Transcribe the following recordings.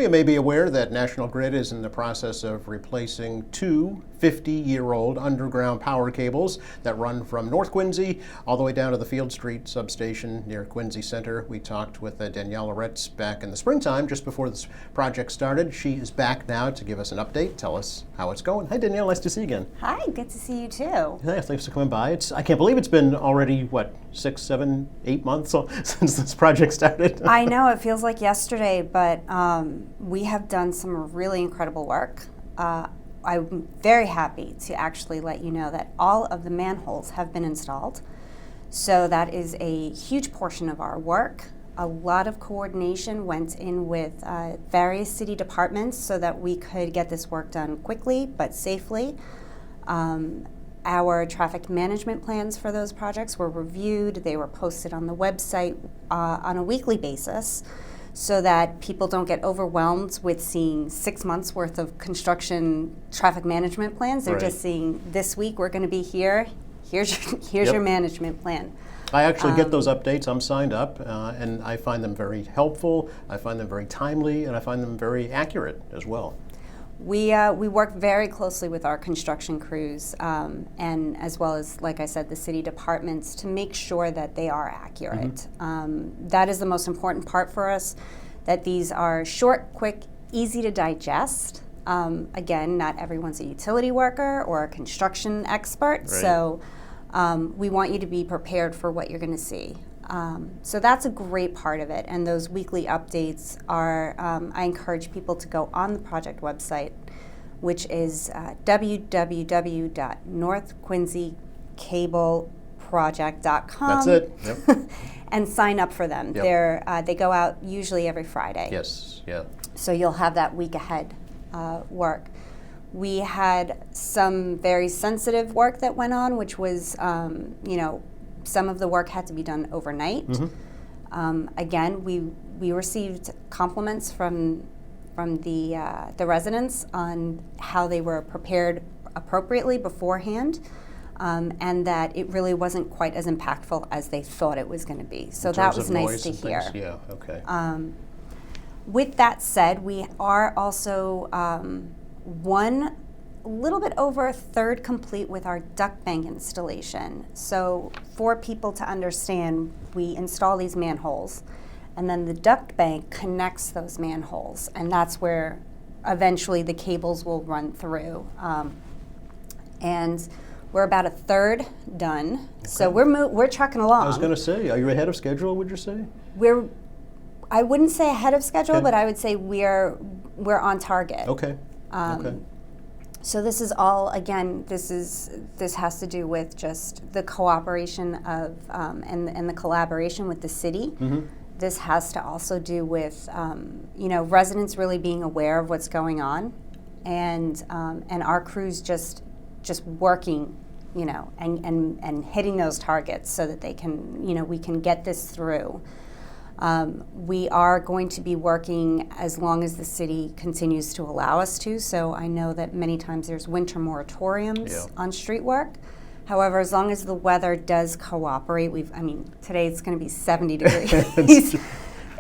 you may be aware that National Grid is in the process of replacing two 50-year-old underground power cables that run from North Quincy all the way down to the Field Street substation near Quincy Center. We talked with Danielle Loretz back in the springtime, just before this project started. She is back now to give us an update, tell us how it's going. Hi, Danielle. Nice to see you again. Hi, good to see you too. Yeah, thanks for coming by. I can't believe it's been already, 6, 7, 8 months since this project started. I know, it feels like yesterday, but we have done some really incredible work. I'm very happy to actually let you know that all of the manholes have been installed. So that is a huge portion of our work. A lot of coordination went in with various city departments so that we could get this work done quickly but safely. Our traffic management plans for those projects were reviewed. They were posted on the website on a weekly basis so that people don't get overwhelmed with seeing 6 months worth of construction traffic management plans. They're just seeing, this week we're going to be here. Here's your management plan. I actually get those updates. I'm signed up, and I find them very helpful. I find them very timely, and I find them very accurate as well. We work very closely with our construction crews and as well as, like I said, the city departments to make sure that they are accurate. That is the most important part for us, that these are short, quick, easy to digest. Again, not everyone's a utility worker or a construction expert, so we want you to be prepared for what you're going to see. So that's a great part of it, and those weekly updates are, I encourage people to go on the project website, which is www.northquincycableproject.com. That's it. Yep. And sign up for them. Yep. They go out usually every Friday. Yes, yeah. So you'll have that week ahead work. We had some very sensitive work that went on, which was, some of the work had to be done overnight. Again, we received compliments from the residents on how they were prepared appropriately beforehand, and that it really wasn't quite as impactful as they thought it was going to be. So that was nice to hear. Yeah, okay. With that said, we are also a little bit over a third complete with our duct bank installation. So for people to understand, we install these manholes, and then the duct bank connects those manholes, and that's where eventually the cables will run through. And we're about a third done, okay. So we're trucking along. I was going to say, are you ahead of schedule, would you say? I wouldn't say ahead of schedule, but I would say we're on target. Okay. Okay. So this is all, again, this has to do with just the cooperation of and the collaboration with the city. This has to also do with residents really being aware of what's going on, and our crews just working, and hitting those targets so that they can, we can get this through. We are going to be working as long as the city continues to allow us to. So I know that many times there's winter moratoriums on street work. However, as long as the weather does cooperate, today it's going to be 70 degrees.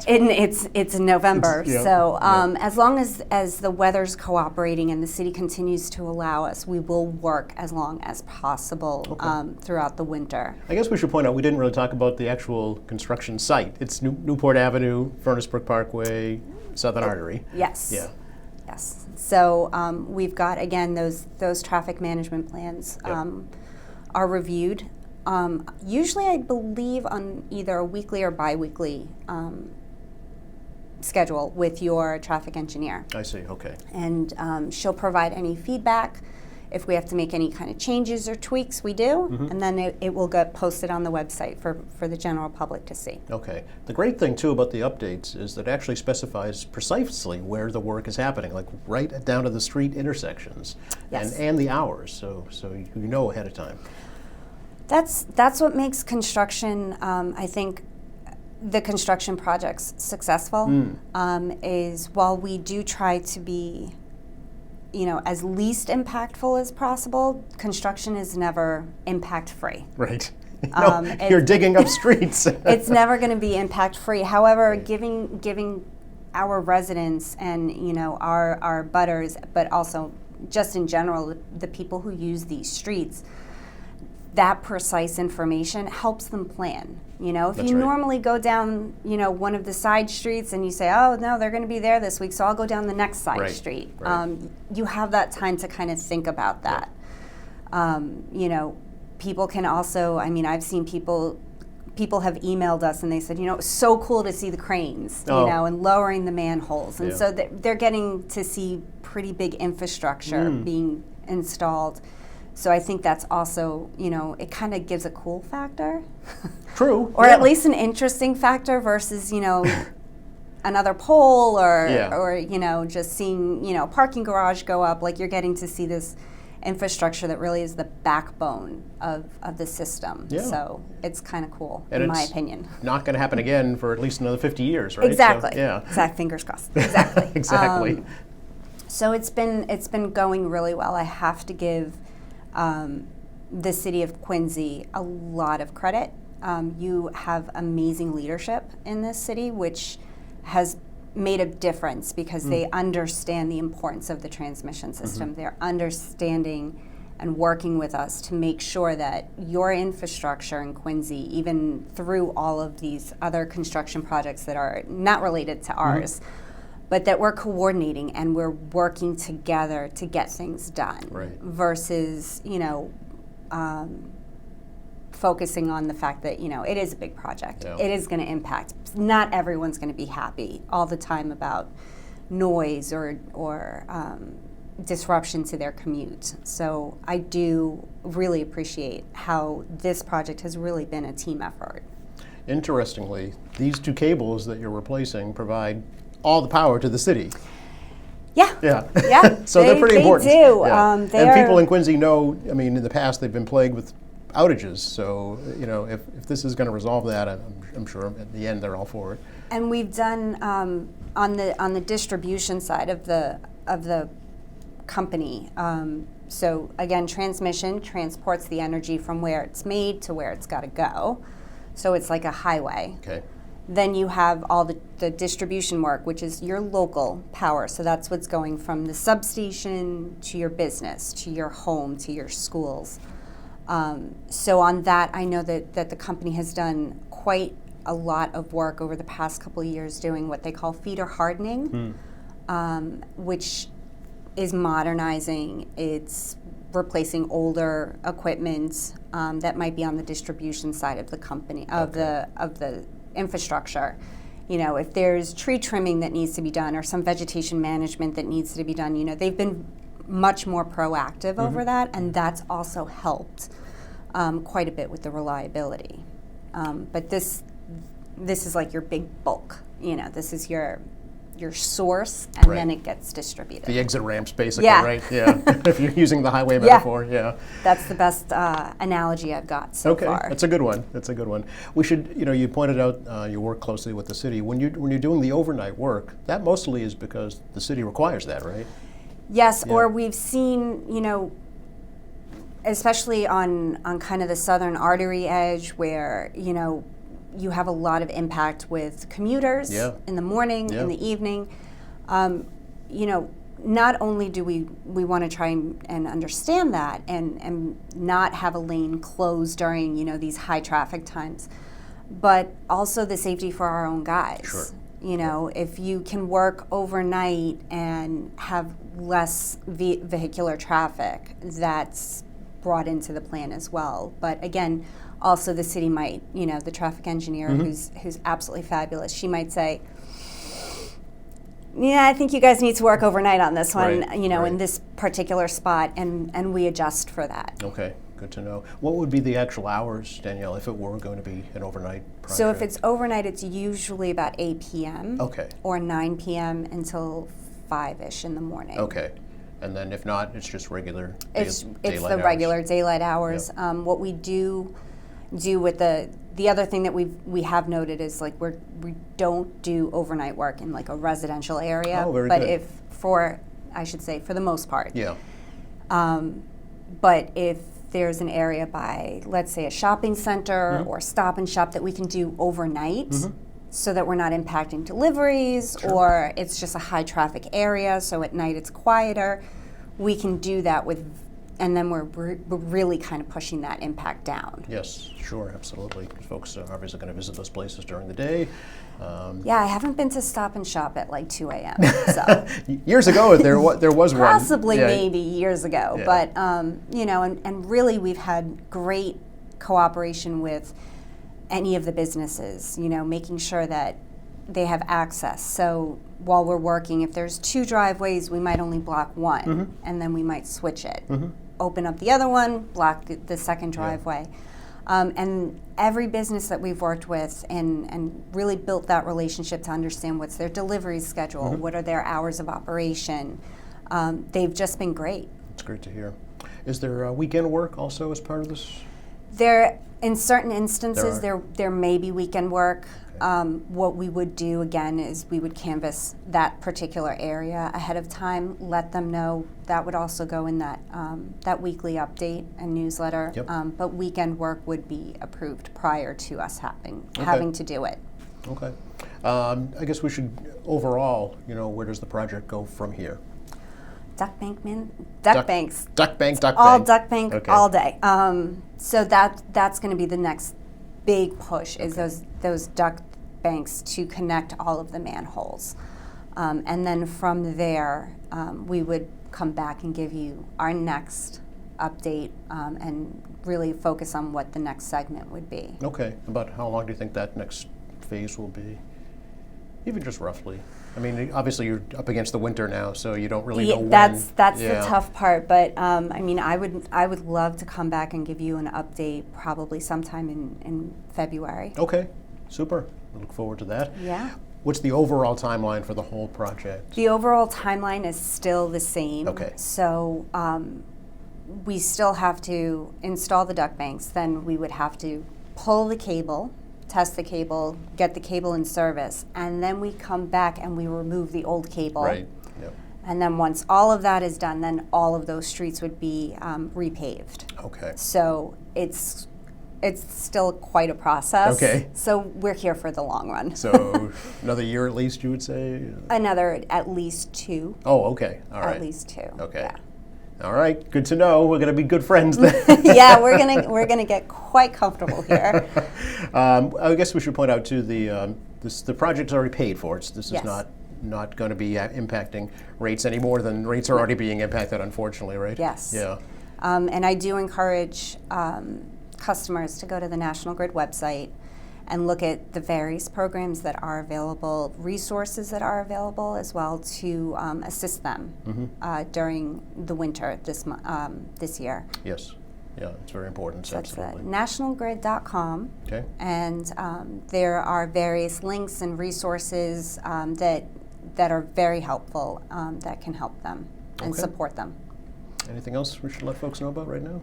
It's November, as long as the weather's cooperating and the city continues to allow us, we will work as long as possible throughout the winter. I guess we should point out we didn't really talk about the actual construction site. It's Newport Avenue, Furnace Brook Parkway, Southern Artery. Yes. Yeah. Yes. So we've got, again, those traffic management plans are reviewed. Usually, I believe, on either a weekly or bi-weekly schedule with your traffic engineer. I see, okay. And she'll provide any feedback. If we have to make any kind of changes or tweaks, we do, and then it will get posted on the website for the general public to see. Okay. The great thing, too, about the updates is that it actually specifies precisely where the work is happening, like right down to the street intersections and the hours, so you know ahead of time. That's what makes construction, I think, the construction projects successful, is while we do try to be, as least impactful as possible, construction is never impact-free. Right. You're digging up streets. It's never going to be impact-free. However, giving our residents and, you know, our butters, but also just in general, the people who use these streets, that precise information helps them plan. You know, if That's you right. normally go down, you know, one of the side streets and you say, oh, no, they're going to be there this week, so I'll go down the next side Right, street. right. You have that time to kind of think about that. You know, people can also, I mean, I've seen people have emailed us and they said, you know, it's so cool to see the cranes, Oh. you know, and lowering the manholes. And Yeah. so they're getting to see pretty big infrastructure being installed. So I think that's also, you know, it kind of gives a cool factor. True. Or yeah. at least an interesting factor versus, you know, another pole Yeah. or, you know, just seeing, you know, a parking garage go up. Like you're getting to see this infrastructure that really is the backbone of the system. Yeah. So it's kind of cool, And in my it's opinion. not going to happen again for at least another 50 years, right? So, Exactly. yeah. Exact. Fingers crossed. Exactly. Exactly. So it's been going really well. I have to give the city of Quincy a lot of credit. You have amazing leadership in this city, which has made a difference because they understand the importance of the transmission system. They're understanding and working with us to make sure that your infrastructure in Quincy, even through all of these other construction projects that are not related to ours, but that we're coordinating and we're working together to get things done Right. versus, you know, focusing on the fact that, you know, it is a big project. Yeah. It is going to impact. Not everyone's going to be happy all the time about noise or disruption to their commute. So I do really appreciate how this project has really been a team effort. Interestingly, these two cables that you're replacing provide all the power to the city. Yeah. Yeah. Yeah. So they're pretty they important. do. Yeah. They and are- people in Quincy know, I mean, in the past they've been plagued with outages. So, you know, if this is going to resolve that, I'm sure at the end they're all for it. And we've done on the distribution side of the company. So again, transmission transports the energy from where it's made to where it's got to go. So it's like a highway. Okay. Then you have all the distribution work, which is your local power. So that's what's going from the substation to your business, to your home, to your schools. So on that, I know that the company has done quite a lot of work over the past couple of years doing what they call feeder hardening, which is modernizing. It's replacing older equipment that might be on the distribution side of the company, of the infrastructure. You know, if there's tree trimming that needs to be done or some vegetation management that needs to be done, you know, they've been much more proactive over that, and that's also helped quite a bit with the reliability. But this is like your big bulk. You know, this is your source, and Right. then it gets distributed. The exit ramps, basically, Yeah. right? Yeah. If you're using the highway Yeah. metaphor, yeah. That's the best analogy I've got so Okay, far. that's a good one. That's a good one. We should, you know, you pointed out you work closely with the city. When you're doing the overnight work, that mostly is because the city requires that, right? Yes, Yeah. or we've seen, you know, especially on kind of the southern artery edge where, you know, you have a lot of impact with commuters Yeah. in the morning, Yeah. in the evening. You know, not only do we want to try and understand that and not have a lane closed during, you know, these high traffic times, but also the safety for our own guys. Sure. You know, if you can work overnight and have less vehicular traffic, that's brought into the plan as well. But again, also the city might, you know, the traffic engineer who's absolutely fabulous, she might say, yeah, I think you guys need to work overnight on this one, Right, you know, in right. this particular spot, and we adjust for that. Okay, good to know. What would be the actual hours, Danielle, if it were going to be an overnight project? So if it's overnight, it's usually about 8 p.m. Okay, or 9 p.m. until 5-ish in the morning. okay. And then if not, it's just regular It's daylight the hours. regular daylight hours. What we do with the other thing that we have noted is like we don't do overnight work in like a residential area. Oh, very but good. I should say for the most part. Yeah, But if there's an area by, let's say, a shopping center or Stop and Shop that we can do overnight so that we're not impacting deliveries, or it's just a high traffic area, so at night it's quieter. We can do that with, and then we're really kind of pushing that impact down. Yes, sure, absolutely. Folks are obviously going to visit those places during the day. Yeah, I haven't been to Stop and Shop at like 2 a.m. So Years ago, there was one. possibly Yeah. maybe years ago, Yeah. but you know, and really we've had great cooperation with any of the businesses. You know, making sure that they have access. So while we're working, if there's 2 driveways, we might only block one, and then we might switch it. Open up the other one, block the second driveway. And every business that we've worked with and really built that relationship to understand what's their delivery schedule, what are their hours of operation, they've just been great. It's great to hear. Is there weekend work also as part of this? There, in certain instances, There there may be weekend work. What we would do again is we would canvass that particular area ahead of time, let them know. That would also go in that that weekly update and newsletter. Yep. But weekend work would be approved prior to us having to do it. Okay. I guess we should, overall, you know, where does the project go from here? Duck banks. Duck bank. All duck bank Okay. all day. So that's going to be the next big push is those duck banks to connect all of the manholes. And then from there, we would come back and give you our next update and really focus on what the next segment would be. Okay. About how long do you think that next phase will be? Even just roughly. I mean, obviously you're up against the winter now, so you don't really know when. That's Yeah. the tough part. But I mean, I would love to come back and give you an update probably sometime in February. Okay. Super. I look forward to that. Yeah. What's the overall timeline for the whole project? The overall timeline is still the same. Okay. So we still have to install the duck banks. Then we would have to pull the cable, test the cable, get the cable in service, and then we come back and we remove the old cable. Right. Yep. And then once all of that is done, then all of those streets would be repaved. Okay. So it's still quite a process. Okay. So we're here for the long run. So another year at least, you would say? Another at least 2. Oh, okay. All right. At least 2. Okay. Yeah. All right. Good to know. We're going to be good friends then. Yeah, we're gonna get quite comfortable here. I guess we should point out too the project's already paid for. This is Yes. not going to be impacting rates any more than rates are already being impacted, unfortunately, right? Yes. Yeah. And I do encourage customers to go to the National Grid website and look at the various programs that are available, resources that are available as well to assist them during the winter this year. Yes. Yeah, it's very important. So that's Absolutely. nationalgrid.com. Okay. And there are various links and resources that are very helpful that can help them and Okay. support them. Anything else we should let folks know about right now?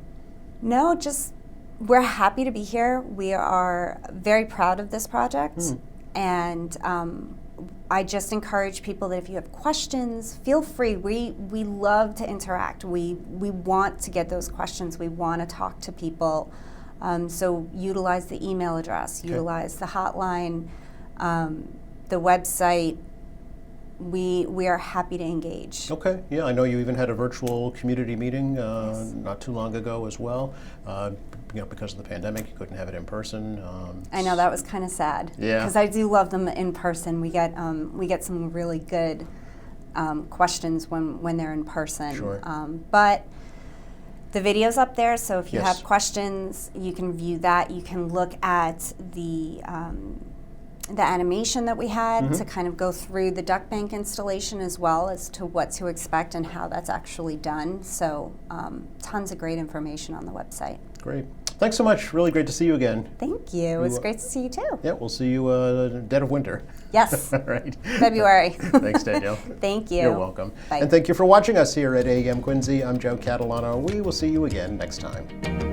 No, just we're happy to be here. We are very proud of this project. And I just encourage people that if you have questions, feel free. We love to interact. We want to get those questions. We want to talk to people. So utilize the email address, utilize the hotline, the website. We are happy to engage. Okay. Yeah, I know you even had a virtual community meeting not too long ago as well. Because of the pandemic, you couldn't have it in person. I know that was kind of sad. Yeah. Because I do love them in person. We get some really good questions when they're in person. Sure. But the video's up there, so if you Yes. have questions, you can view that. You can look at the animation that we had to kind of go through the duck bank installation as well as to what to expect and how that's actually done. So tons of great information on the website. Great. Thanks so much. Really great to see you again. Thank you. It was great to see you too. Yeah, we'll see you dead of winter. Yes. All right. February. Thanks, Danielle. Thank you. You're welcome. Bye. And thank you for watching us here at AEM Quincy. I'm Joe Catalano. We will see you again next time.